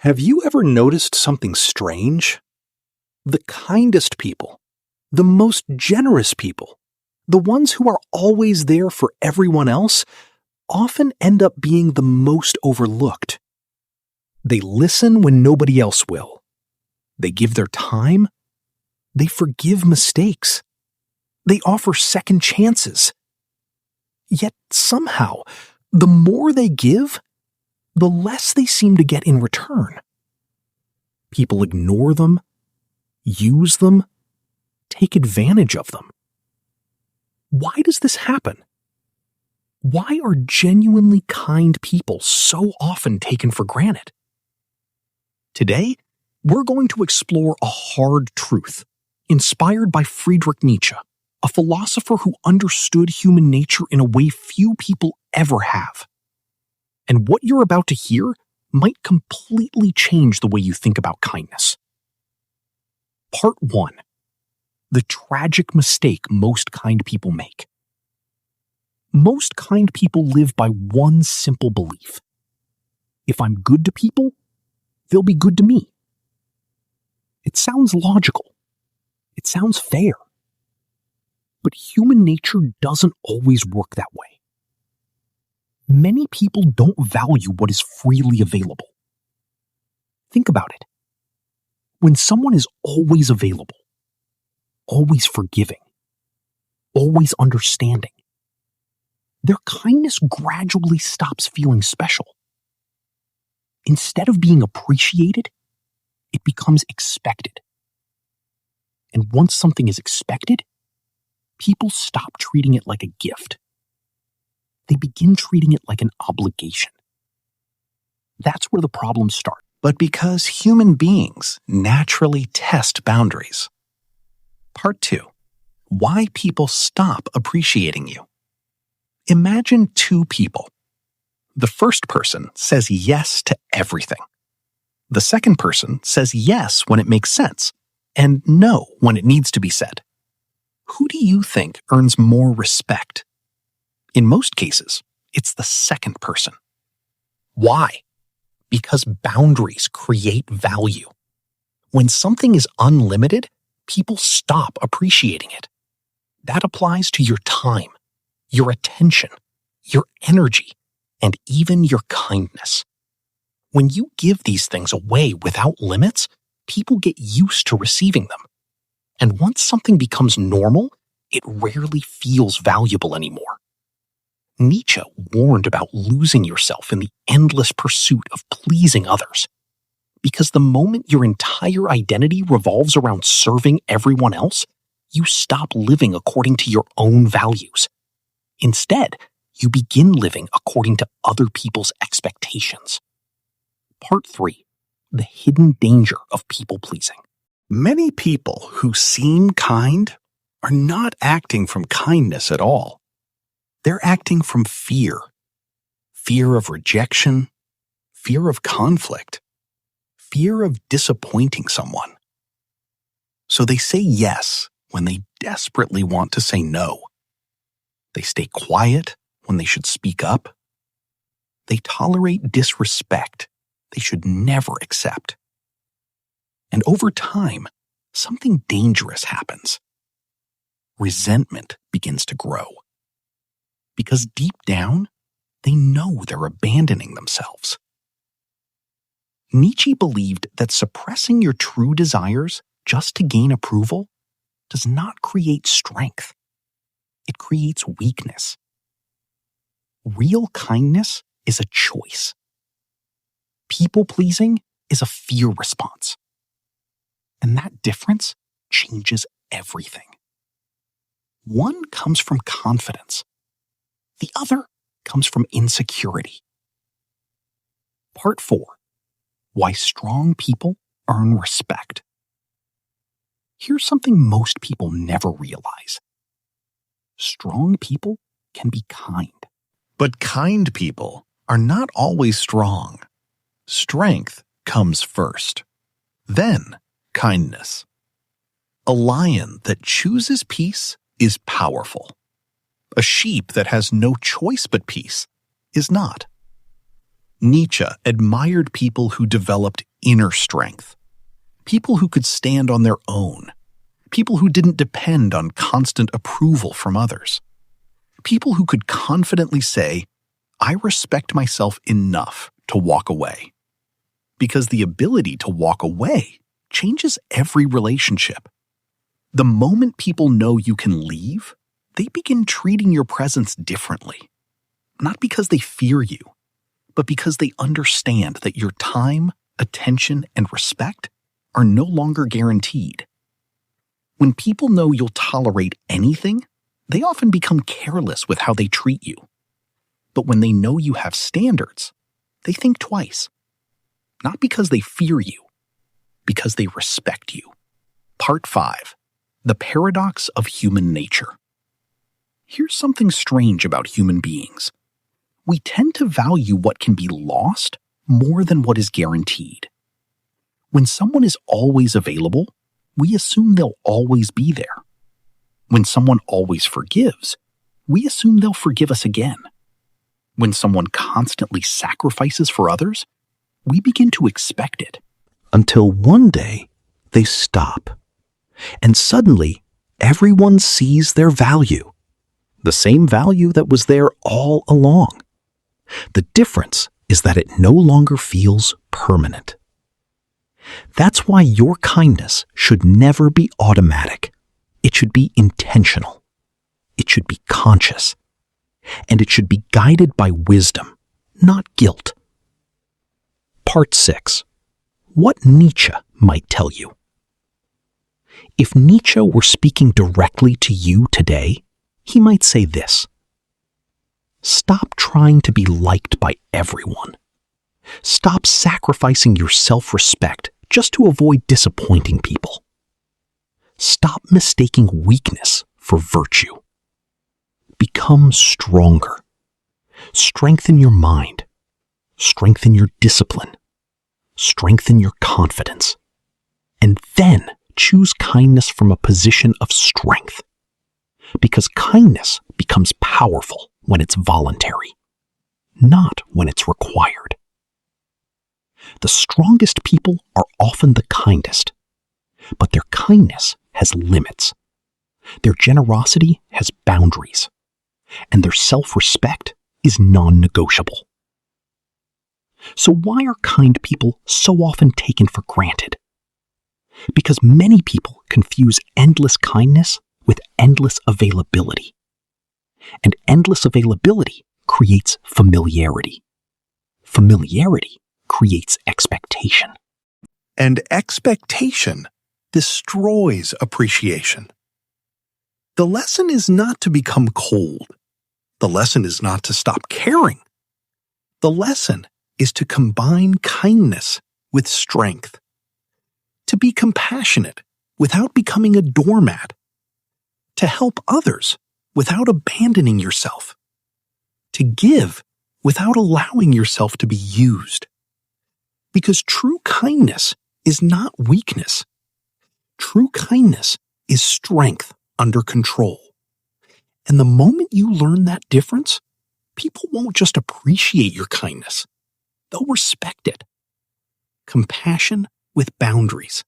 Have you ever noticed something strange? The kindest people, the most generous people, the ones who are always there for everyone else, often end up being the most overlooked. They listen when nobody else will. They give their time. They forgive mistakes. They offer second chances. Yet somehow, the more they give, the less they seem to get in return. People ignore them, use them, take advantage of them. Why does this happen? Why are genuinely kind people so often taken for granted? Today, we're going to explore a hard truth, inspired by Friedrich Nietzsche, a philosopher who understood human nature in a way few people ever have. And what you're about to hear might completely change the way you think about kindness. Part 1. The tragic mistake most kind people make. Most kind people live by one simple belief. If I'm good to people, they'll be good to me. It sounds logical. It sounds fair. But human nature doesn't always work that way. Many people don't value what is freely available. Think about it. When someone is always available, always forgiving, always understanding, their kindness gradually stops feeling special. Instead of being appreciated, it becomes expected. And once something is expected, people stop treating it like a gift. They begin treating it like an obligation. That's where the problems start. But because human beings naturally test boundaries. Part 2. Why people stop appreciating you. Imagine two people. The first person says yes to everything. The second person says yes when it makes sense, and no when it needs to be said. Who do you think earns more respect? In most cases, it's the second person. Why? Because boundaries create value. When something is unlimited, people stop appreciating it. That applies to your time, your attention, your energy, and even your kindness. When you give these things away without limits, people get used to receiving them. And once something becomes normal, it rarely feels valuable anymore. Nietzsche warned about losing yourself in the endless pursuit of pleasing others. Because the moment your entire identity revolves around serving everyone else, you stop living according to your own values. Instead, you begin living according to other people's expectations. Part 3. The hidden danger of people-pleasing. Many people who seem kind are not acting from kindness at all. They're acting from fear. Fear of rejection, fear of conflict, fear of disappointing someone. So they say yes when they desperately want to say no. They stay quiet when they should speak up. They tolerate disrespect they should never accept. And over time, something dangerous happens. Resentment begins to grow. Because deep down, they know they're abandoning themselves. Nietzsche believed that suppressing your true desires just to gain approval does not create strength. It creates weakness. Real kindness is a choice. People-pleasing is a fear response. And that difference changes everything. One comes from confidence. The other comes from insecurity. Part 4. Why strong people earn respect. Here's something most people never realize. Strong people can be kind. But kind people are not always strong. Strength comes first. Then, kindness. A lion that chooses peace is powerful. A sheep that has no choice but peace is not. Nietzsche admired people who developed inner strength, people who could stand on their own, people who didn't depend on constant approval from others, people who could confidently say, "I respect myself enough to walk away." Because the ability to walk away changes every relationship. The moment people know you can leave, they begin treating your presence differently. Not because they fear you, but because they understand that your time, attention, and respect are no longer guaranteed. When people know you'll tolerate anything, they often become careless with how they treat you. But when they know you have standards, they think twice. Not because they fear you, because they respect you. Part 5. The Paradox of Human Nature. Here's something strange about human beings. We tend to value what can be lost more than what is guaranteed. When someone is always available, we assume they'll always be there. When someone always forgives, we assume they'll forgive us again. When someone constantly sacrifices for others, we begin to expect it. Until one day, they stop. And suddenly, everyone sees their value. The same value that was there all along. The difference is that it no longer feels permanent. That's why your kindness should never be automatic. It should be intentional. It should be conscious. And it should be guided by wisdom, not guilt. Part 6. What Nietzsche might tell you. If Nietzsche were speaking directly to you today, he might say this: stop trying to be liked by everyone. Stop sacrificing your self-respect just to avoid disappointing people. Stop mistaking weakness for virtue. Become stronger. Strengthen your mind. Strengthen your discipline. Strengthen your confidence. And then choose kindness from a position of strength. Because kindness becomes powerful when it's voluntary, not when it's required. The strongest people are often the kindest, but their kindness has limits. Their generosity has boundaries, and their self-respect is non-negotiable. So why are kind people so often taken for granted? Because many people confuse endless kindness with endless availability. And endless availability creates familiarity. Familiarity creates expectation. And expectation destroys appreciation. The lesson is not to become cold. The lesson is not to stop caring. The lesson is to combine kindness with strength. To be compassionate without becoming a doormat. To help others without abandoning yourself. To give without allowing yourself to be used. Because true kindness is not weakness. True kindness is strength under control. And the moment you learn that difference, people won't just appreciate your kindness. They'll respect it. Compassion with boundaries.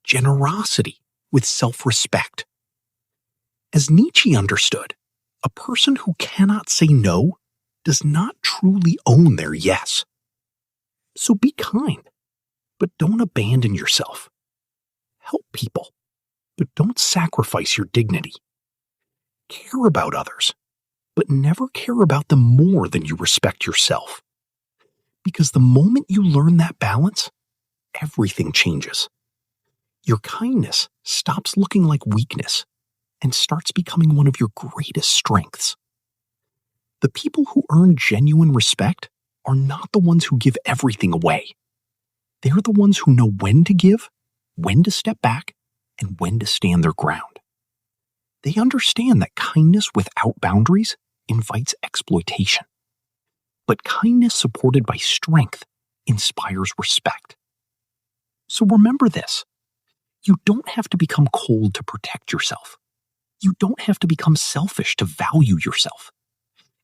Generosity with self-respect. As Nietzsche understood, a person who cannot say no does not truly own their yes. So be kind, but don't abandon yourself. Help people, but don't sacrifice your dignity. Care about others, but never care about them more than you respect yourself. Because the moment you learn that balance, everything changes. Your kindness stops looking like weakness and starts becoming one of your greatest strengths. The people who earn genuine respect are not the ones who give everything away. They're the ones who know when to give, when to step back, and when to stand their ground. They understand that kindness without boundaries invites exploitation. But kindness supported by strength inspires respect. So remember this. You don't have to become cold to protect yourself. You don't have to become selfish to value yourself.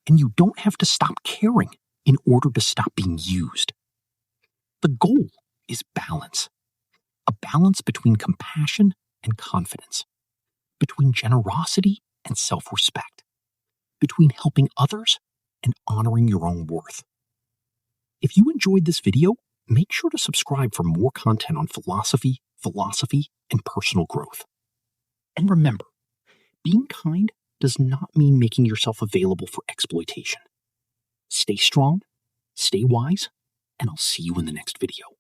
And you don't have to stop caring in order to stop being used. The goal is balance. A balance between compassion and confidence, between generosity and self-respect, between helping others and honoring your own worth. If you enjoyed this video, make sure to subscribe for more content on philosophy, and personal growth. And remember, being kind does not mean making yourself available for exploitation. Stay strong, stay wise, and I'll see you in the next video.